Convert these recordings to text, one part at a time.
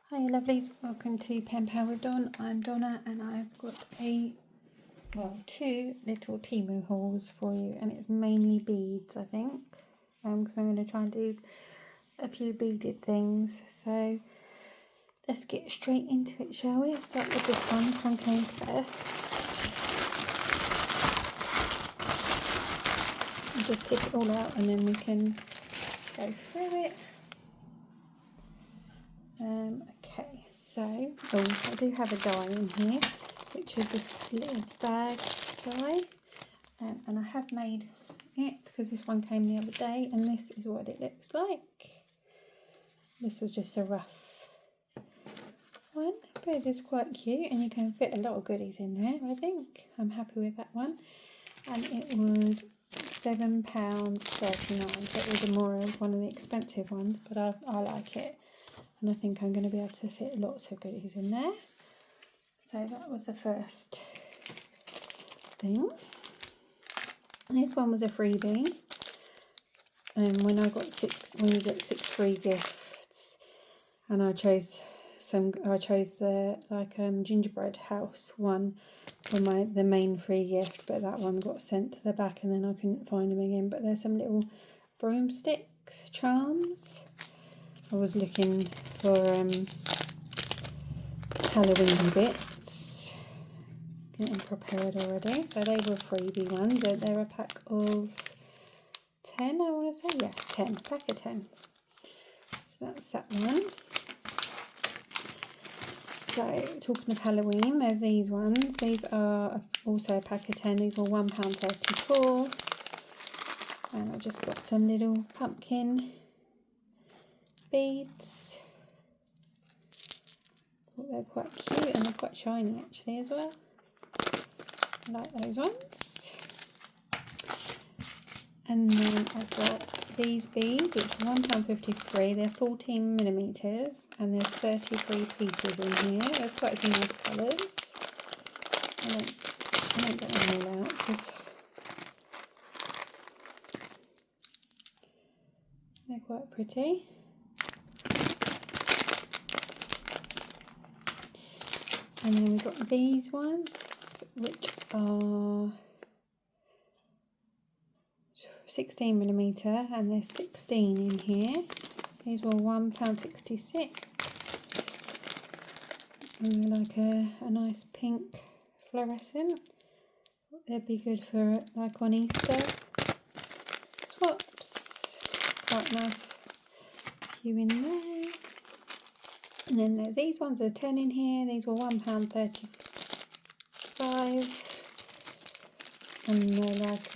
Hi lovelies, welcome to Pen Pal with Dawn. I'm Donna and I've got two little Temu hauls for you, and it's mainly beads I think, because I'm going to try and do a few beaded things. So let's get straight into it, shall we? I'll start with this one. This one came first. I'll just tip it all out and then we can go through it. Okay, so I do have a die in here, which is this little bag die, and I have made it because this one came the other day, and this is what it looks like. This was just a rough one, but it is quite cute, and you can fit a lot of goodies in there. I think I'm happy with that one, and it was £7.39, so it was one of the expensive ones, but I like it. And I think I'm going to be able to fit lots of goodies in there. So that was the first thing. This one was a freebie. And when you get 6 free gifts, and I chose the gingerbread house one for the main free gift, but that one got sent to the back and then I couldn't find them again. But there's some little broomsticks charms. I was looking for Halloween bits, getting prepared already. So they were freebie ones. They're a pack of 10, I want to say. Yeah, 10, pack of 10. So that's that one. So talking of Halloween, there's these ones. These are also a pack of 10. These were £1.34. And I just got some little pumpkin beads. They're quite cute and they're quite shiny actually as well. I like those ones. And then I've got these beads, which are £1.53. They're 14mm and there's 33 pieces in here. There's quite a few nice colours. I won't get them all out because they're quite pretty. And then we've got these ones, which are 16mm, and there's 16 in here. These were £1.66. And they're like a nice pink fluorescent. They'd be good for like on Easter swaps. Quite nice few in there. And then there's these ones, there's 10 in here. These were £1.35. And they're like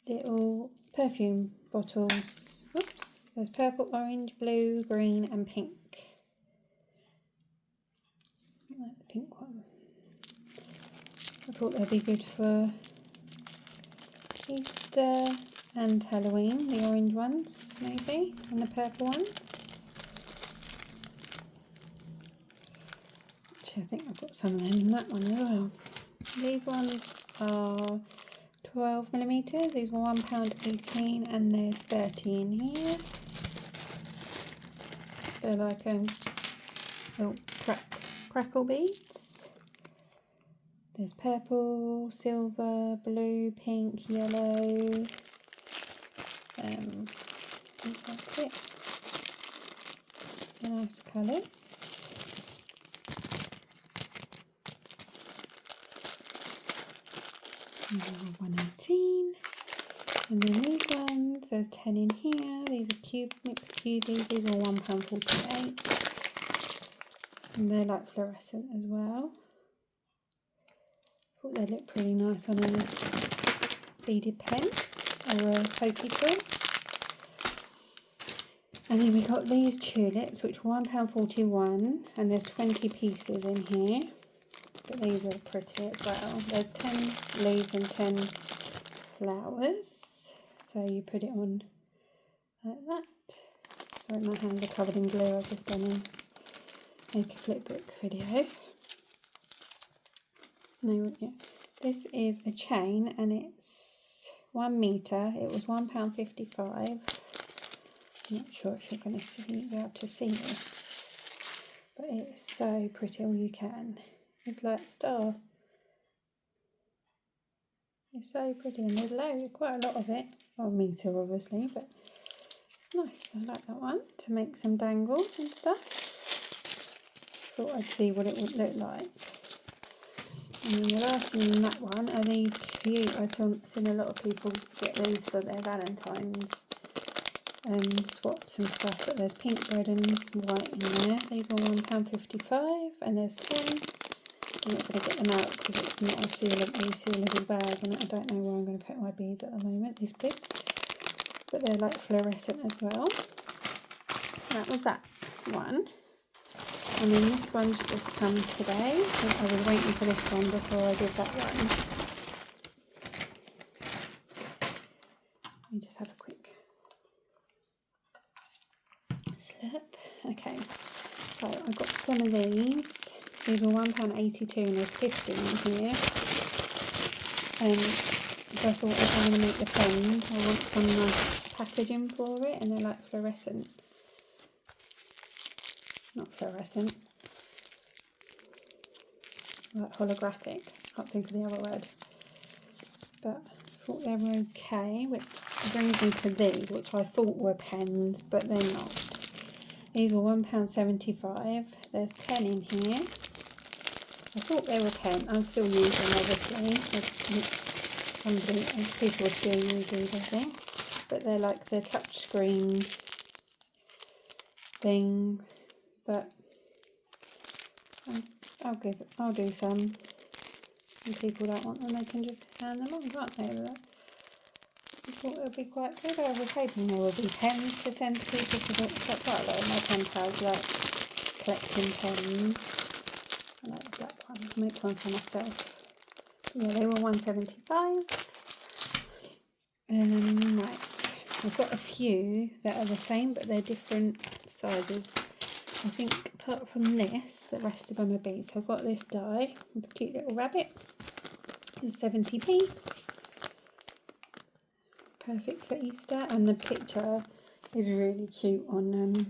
little perfume bottles. Oops. There's purple, orange, blue, green and pink. I like the pink one. I thought they'd be good for Easter and Halloween. The orange ones maybe, and the purple ones. I think I've got some of them in that one as well. These ones are 12mm. These were £1.18 and there's 30 in here. They're like little crackle beads. There's purple, silver, blue, pink, yellow. That's it. They're nice colours. £1.18. And then these ones, there's 10 in here. These are mixed cubies. These are £1.48. And they're like fluorescent as well. Thought they look pretty nice on a beaded pen or a pokey tool. And then we got these tulips, which were £1.41, and there's 20 pieces in here. But these are pretty as well. There's 10 leaves and 10 flowers. So you put it on like that. Sorry, my hands are covered in glue. I've just done a make a flipbook video. No, yeah. This is a chain and it's 1 metre. It was £1.55. I'm not sure if you're going to be able to see this, but it's so pretty. All you can. It's like a star. It's so pretty, and there's quite a lot of it. Well, a metre obviously, but it's nice. I like that one to make some dangles and stuff. Thought I'd see what it would look like. And then the last thing in that one are these cute. I've seen a lot of people get these for their Valentine's swaps and stuff, but there's pink, red and white in there. These were £1.55 and there's 10. I'm not going to get them out because it's not a resealable bag, and I don't know where I'm going to put my beads at the moment, this big. But they're like fluorescent as well. That was that one. And then this one's just come today. I was waiting for this one before I did that one. Let me just have a quick slip. Okay, so I got some of these. These were £1.82 and there's 50 in here. So I thought if I'm going to make the pens, I want some nice packaging for it, and they're like fluorescent. Not fluorescent. Like holographic. Can't think of the other word. But I thought they were okay, which brings me to these, which I thought were pens, but they're not. These were £1.75. There's 10 in here. I thought they were pens. I'm still using them, obviously. People still use these, I think. But they're like the touchscreen thing. But I'll do some. If people don't want them, they can just hand them on, can't they? I thought it would be quite good. I was hoping there would be pens to send to people, because quite a lot of my pen pals like collecting pens. I like the black ones. I'll make one for myself. Yeah, they were £1.75. Right, I've got a few that are the same, but they're different sizes. I think apart from this, the rest of them are beads. So I've got this die with a cute little rabbit. It was 70p. Perfect for Easter, and the picture is really cute on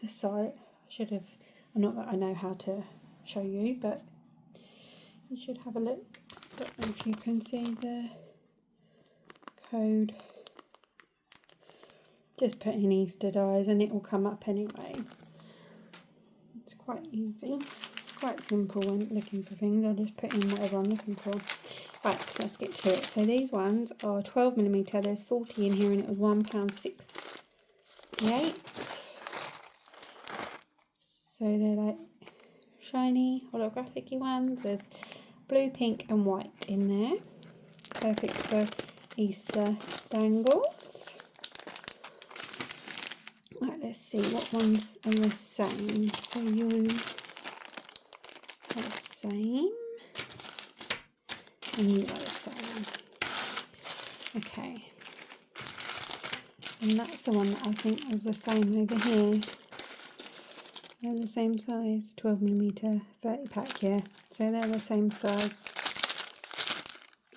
the site. I should have, not that I know how to show you, but you should have a look. I don't know if you can see the code. Just put in Easter dies and it will come up anyway. It's quite easy, quite simple when looking for things. I'll just put in whatever I'm looking for. Right, so let's get to it. So these ones are 12mm. There's 40 in here and it was £1.68. So they're like shiny, holographic-y ones. There's blue, pink and white in there. Perfect for Easter dangles. Right, let's see what ones are the same. So you are the same. And you are the same. Okay. And that's the one that I think was the same over here. They're the same size, 12mm, 30 pack, yeah. So they're the same size.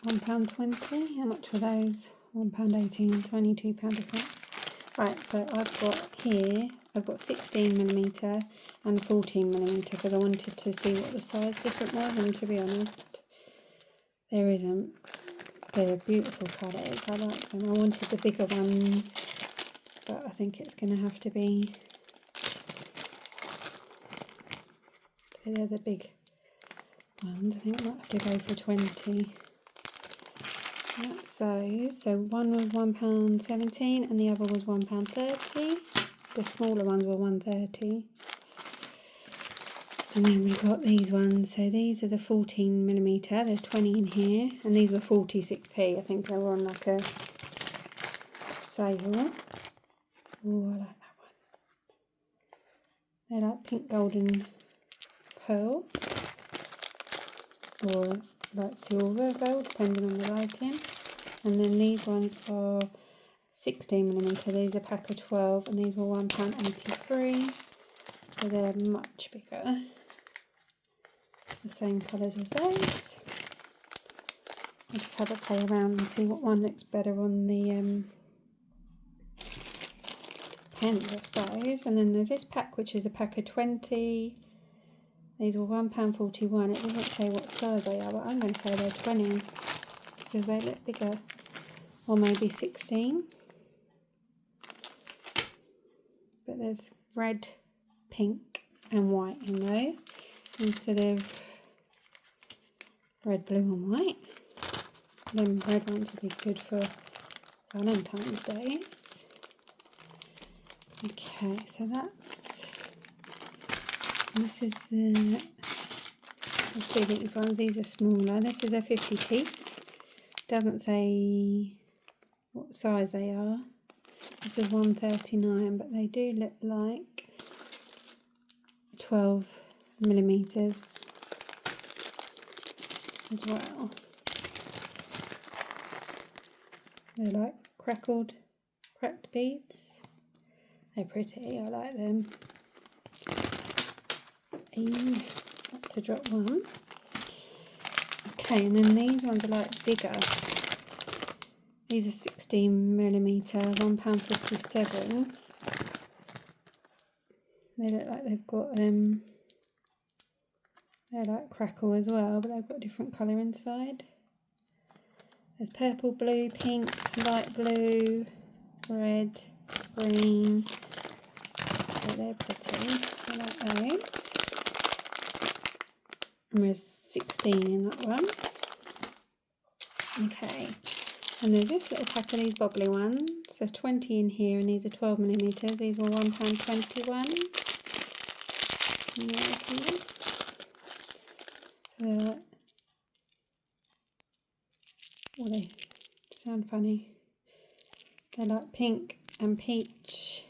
£1.20. How much were those? £1.18, £22 difference. Right, so I've got 16mm and 14mm because I wanted to see what the size difference was, and to be honest, there isn't. They're beautiful colours. I like them. I wanted the bigger ones, but I think it's going to have to be. They're the big ones. I think I might have to go for 20. That's those. So one was £1.17 and the other was £1.30. The smaller ones were £1.30. And then we got these ones. So these are the 14mm. There's 20 in here, and these were 46p. I think they were on like a sale. Oh, I like that one. They're like pink, golden, pearl, or like silver gold, depending on the lighting. And then these ones are 16mm. These are a pack of 12, and these were £1.83. So they're much bigger. The same colours as those. I'll just have a play around and see what one looks better on the depends, I suppose. And then there's this pack, which is a pack of 20. These were £1.41. It doesn't say what size they are, but I'm going to say they're 20 because they look bigger, or maybe 16. But there's red, pink and white in those instead of red, blue and white. Them red ones would be good for Valentine's Day. Okay, so this is the, let's do these ones. These are smaller. This is a 50 piece. Doesn't say what size they are. This is 139, but they do look like 12 millimeters as well. They're like cracked beads. They're pretty, I like them. Had to drop one. Okay, and then these ones are like bigger. These are 16 millimeter, £1.57. They look like they've got they're like crackle as well, but they've got a different colour inside. There's purple, blue, pink, light blue, red, green. So they're pretty. I like those. And there's 16 in that one. Okay. And there's this little pack of these bobbly ones. There's 20 in here, and these are 12 millimeters. These were £1.21. So they sound funny. They're like pink and peach.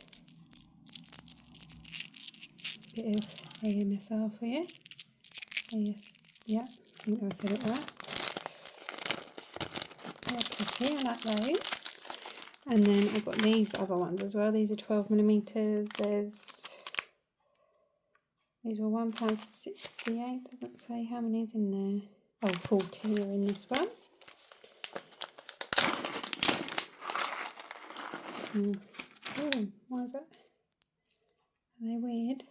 Bit of AMSR for you. Yes, yeah, I think I said it right. They're pretty, I like those. And then I've got these other ones as well. These are 12 millimeters. These were £1.68. Doesn't say how many is in there. Oh, 40 are in this one. Oh, why is that? Are they weird?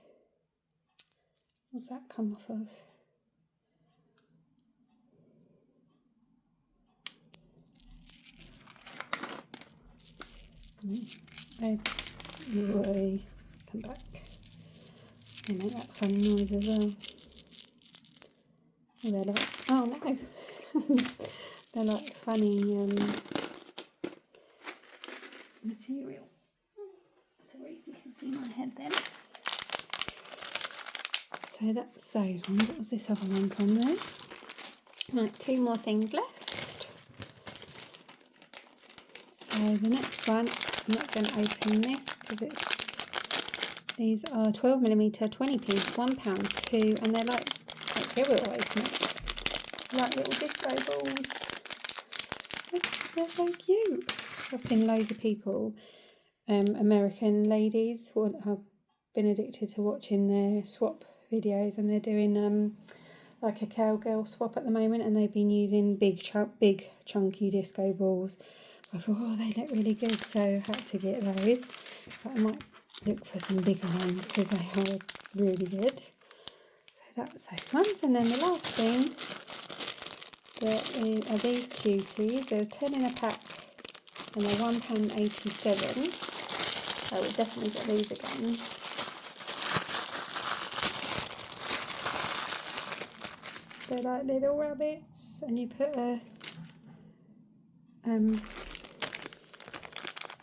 What's that come off of? They come back. They make that funny noise as well. They're like, oh no, they're like funny material. Sorry, you can see my head then. So that's those ones. What was this other one from there? Right, 2 more things left. So the next one, I'm not going to open this because these are 12 millimeter 20 piece, £1.2, and they're like here we'll open it. Like little disco balls. They're so cute. I've seen loads of people, American ladies who have been addicted to watching their swap videos, and they're doing like a cowgirl swap at the moment, and they've been using big chunky disco balls. I thought, oh, they look really good, so I had to get those. But I might look for some bigger ones because they are really good. So that's those ones. And then the last thing are these cuties. There's 10 in a pack and they're £1.87. I would definitely get these again. They're like little rabbits, and you put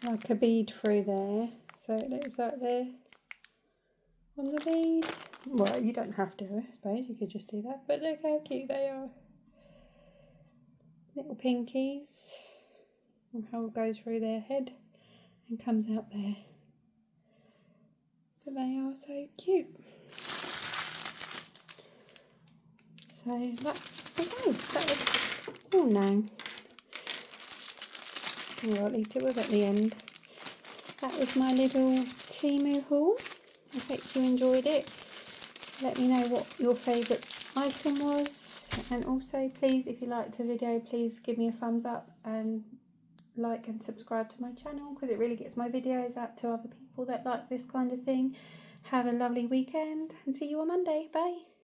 like a bead through there, so it looks like they're on the bead. Well, you don't have to, I suppose, you could just do that, but look how cute they are. Little pinkies, and how it goes through their head and comes out there. But they are so cute. So that was, oh no. Well, at least it was at the end. That was my little Temu haul. I hope you enjoyed it. Let me know what your favourite item was. And also, please, if you liked the video, please give me a thumbs up and like and subscribe to my channel, because it really gets my videos out to other people that like this kind of thing. Have a lovely weekend and see you on Monday. Bye.